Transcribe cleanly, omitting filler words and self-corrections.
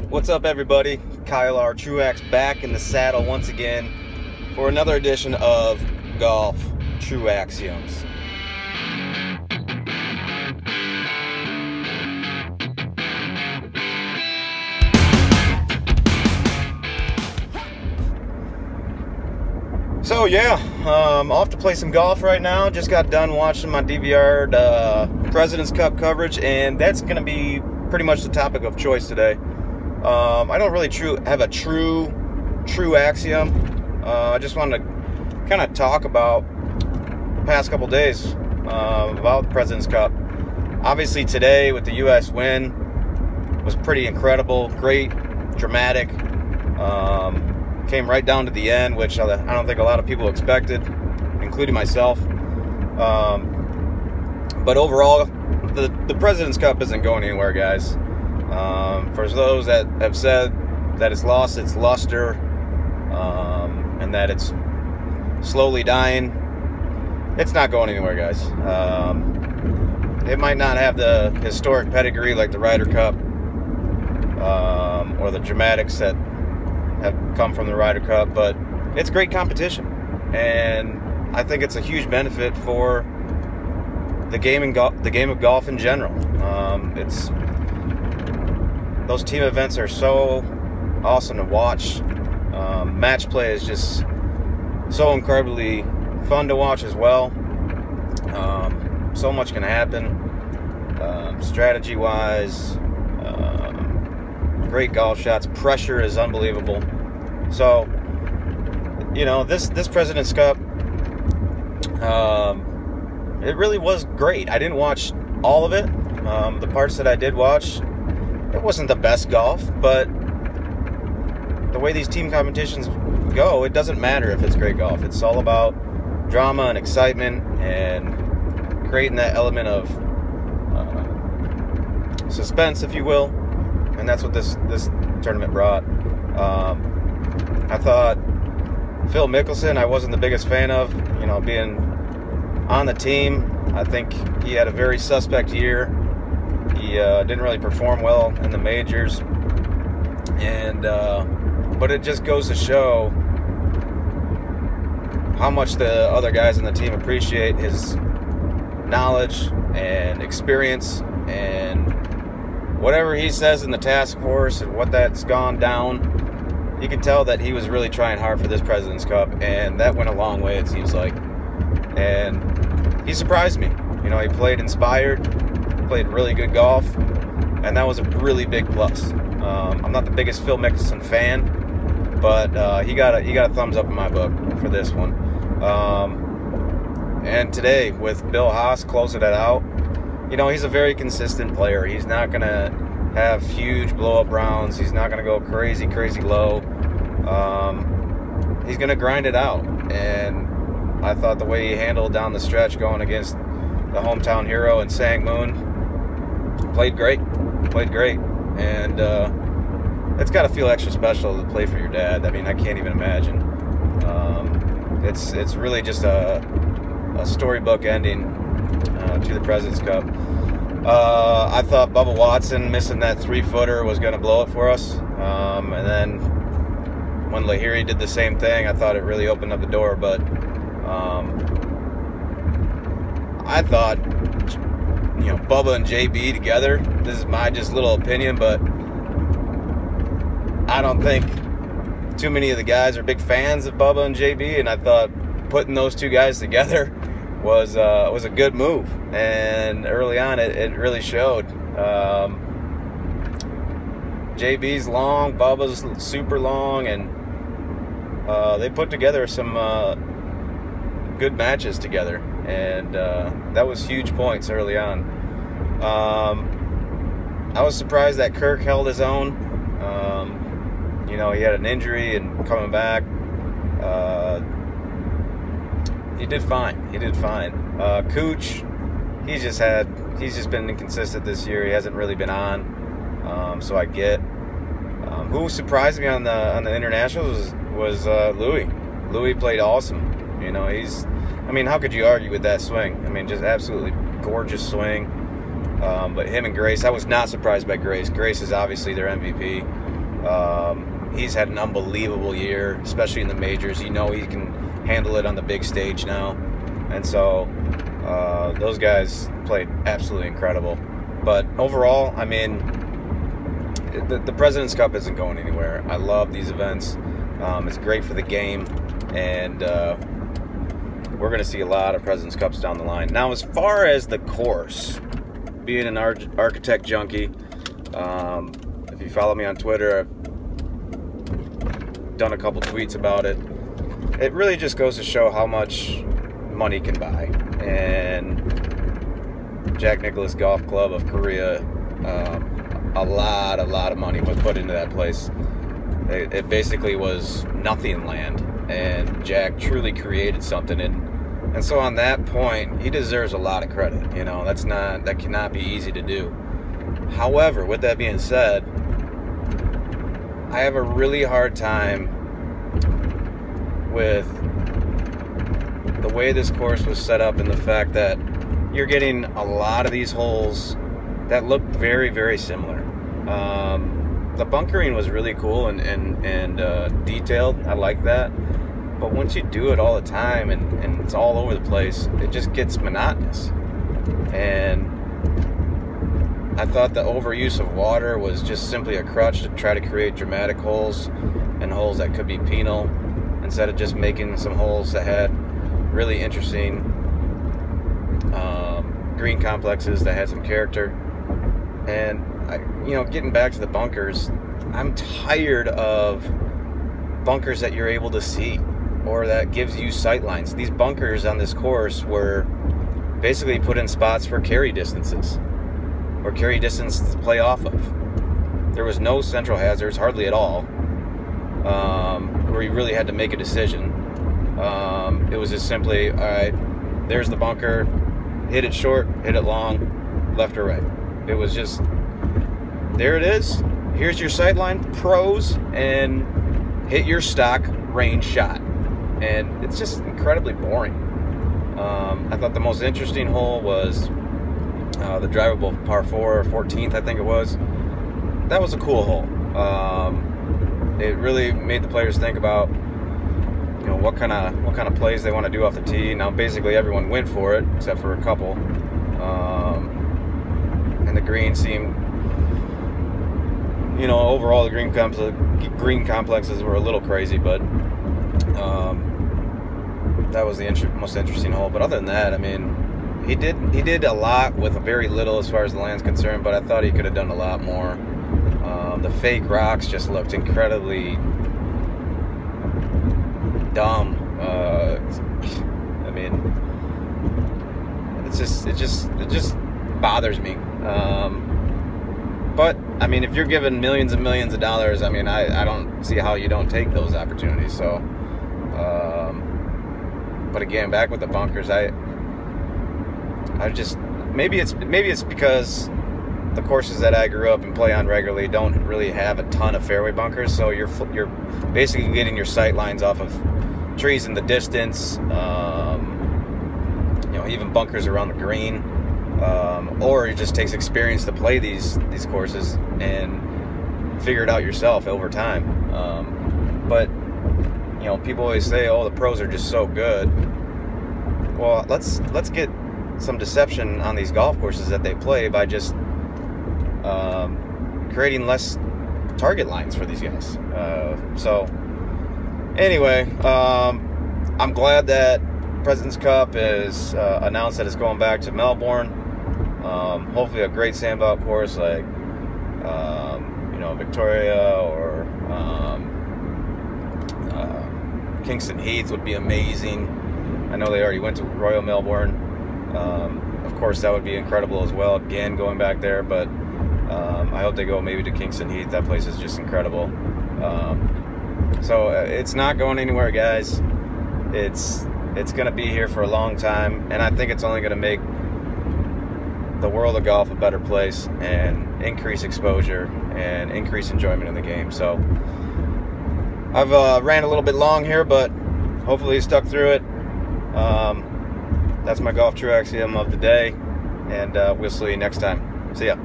What's up, everybody? Kyle R. Truax back in the saddle once again for another edition of Golf TruAxioms. So yeah, off to play some golf right now. Just got done watching my DVR'd President's Cup coverage, and that's going to be pretty much the topic of choice today. I don't really have a true axiom. I just wanted to kind of talk about the past couple days about the President's Cup. Obviously today with the U.S. win was pretty incredible, great, dramatic. Came right down to the end, which I don't think a lot of people expected, including myself. But overall, the President's Cup isn't going anywhere, guys. For those that have said that it's lost its luster and that it's slowly dying, it's not going anywhere, guys. It might not have the historic pedigree like the Ryder Cup or the dramatics that have come from the Ryder Cup, but it's great competition, and I think it's a huge benefit for the game of golf in general. Those team events are so awesome to watch. Match play is just so incredibly fun to watch as well. So much can happen strategy-wise. Great golf shots. Pressure is unbelievable. So, you know, this President's Cup, it really was great. I didn't watch all of it. The parts that I did watch, it wasn't the best golf, but the way these team competitions go, it doesn't matter if it's great golf. It's all about drama and excitement and creating that element of suspense, if you will. And that's what this tournament brought. I thought Phil Mickelson, I wasn't the biggest fan of, you know, being on the team. I think he had a very suspect year. He didn't really perform well in the majors, and but it just goes to show how much the other guys on the team appreciate his knowledge and experience, and whatever he says in the task force and what that's gone down, you can tell that he was really trying hard for this President's Cup, and that went a long way, it seems like. And he surprised me. You know, he played inspired, played really good golf, and that was a really big plus. I'm not the biggest Phil Mickelson fan, but he got a thumbs up in my book for this one. And today with Bill Haas closing it out, you know, he's a very consistent player. He's not going to have huge blow-up rounds. He's not going to go crazy low. He's going to grind it out. And I thought the way he handled down the stretch going against the hometown hero in Sang Moon, played great. And it's got to feel extra special to play for your dad. I mean, I can't even imagine. It's really just a storybook ending to the President's Cup. I thought Bubba Watson missing that 3-footer was going to blow it for us. And then when Lahiri did the same thing, I thought it really opened up the door. But I thought, you know, Bubba and JB together, this is my just little opinion, but I don't think too many of the guys are big fans of Bubba and JB, and I thought putting those two guys together was a good move, and early on it really showed. JB's long, Bubba's super long, and they put together some good matches together, and that was huge points early on. I was surprised that Kirk held his own. You know, he had an injury and coming back. He did fine. Cooch, he's just been inconsistent this year. He hasn't really been on. So I get. Who surprised me on the internationals was Louis. Louis played awesome. You know, I mean, how could you argue with that swing? I mean, just absolutely gorgeous swing. But him and Grace, I was not surprised by Grace. Grace is obviously their MVP. He's had an unbelievable year, especially in the majors. You know he can handle it on the big stage now. And so those guys played absolutely incredible. But overall, I mean, the President's Cup isn't going anywhere. I love these events. It's great for the game. And we're going to see a lot of President's Cups down the line. Now, as far as the course, being an architect junkie, if you follow me on Twitter, I've done a couple tweets about it. It really just goes to show how much money can buy. And Jack Nicklaus Golf Club of Korea, a lot of money was put into that place. It basically was nothing land, and Jack truly created something. And so on that point, he deserves a lot of credit. You know, that cannot be easy to do. However, with that being said, I have a really hard time with the way this course was set up and the fact that you're getting a lot of these holes that look very, very similar. The bunkering was really cool and detailed. I like that. But once you do it all the time and it's all over the place, it just gets monotonous. And I thought the overuse of water was just simply a crutch to try to create dramatic holes and holes that could be penal, instead of just making some holes that had really interesting green complexes that had some character. And getting back to the bunkers, I'm tired of bunkers that you're able to see or that gives you sight lines. These bunkers on this course were basically put in spots for carry distances, or carry distance to play off of. There was no central hazards, hardly at all, where you really had to make a decision. It was just simply, all right, there's the bunker, hit it short, hit it long, left or right. It was just, there it is, here's your sight line, pros, and hit your stock range shot. And it's just incredibly boring. I thought the most interesting hole was the drivable par 4, 14th, I think it was. That was a cool hole. It really made the players think about, what kind of plays they want to do off the tee. Now, basically, everyone went for it except for a couple. And the green seemed, overall the green complexes were a little crazy, but that was the most interesting hole. But other than that, I mean, he did a lot with very little as far as the land's concerned, but I thought he could have done a lot more. The fake rocks just looked incredibly dumb. I mean, it just bothers me. But I mean, if you're given millions and millions of dollars, I mean, I don't see how you don't take those opportunities. So, but again, back with the bunkers, I just maybe it's because the courses that I grew up and play on regularly don't really have a ton of fairway bunkers, so you're basically getting your sight lines off of trees in the distance, even bunkers around the green, or it just takes experience to play these courses and figure it out yourself over time. But people always say, "Oh, the pros are just so good." Well, let's get some deception on these golf courses that they play by just creating less target lines for these guys. So anyway, I'm glad that President's Cup is announced that it's going back to Melbourne. Hopefully a great sandbox course like Victoria or Kingston Heath would be amazing. I know they already went to Royal Melbourne. Of course, that would be incredible as well, again, going back there, but I hope they go maybe to Kingston Heath. That place is just incredible. So it's not going anywhere, guys. It's going to be here for a long time, and I think it's only going to make the world of golf a better place and increase exposure and increase enjoyment in the game. So I've ran a little bit long here, but hopefully you stuck through it. That's my golf true axiom of the day. and we'll see you next time. See ya.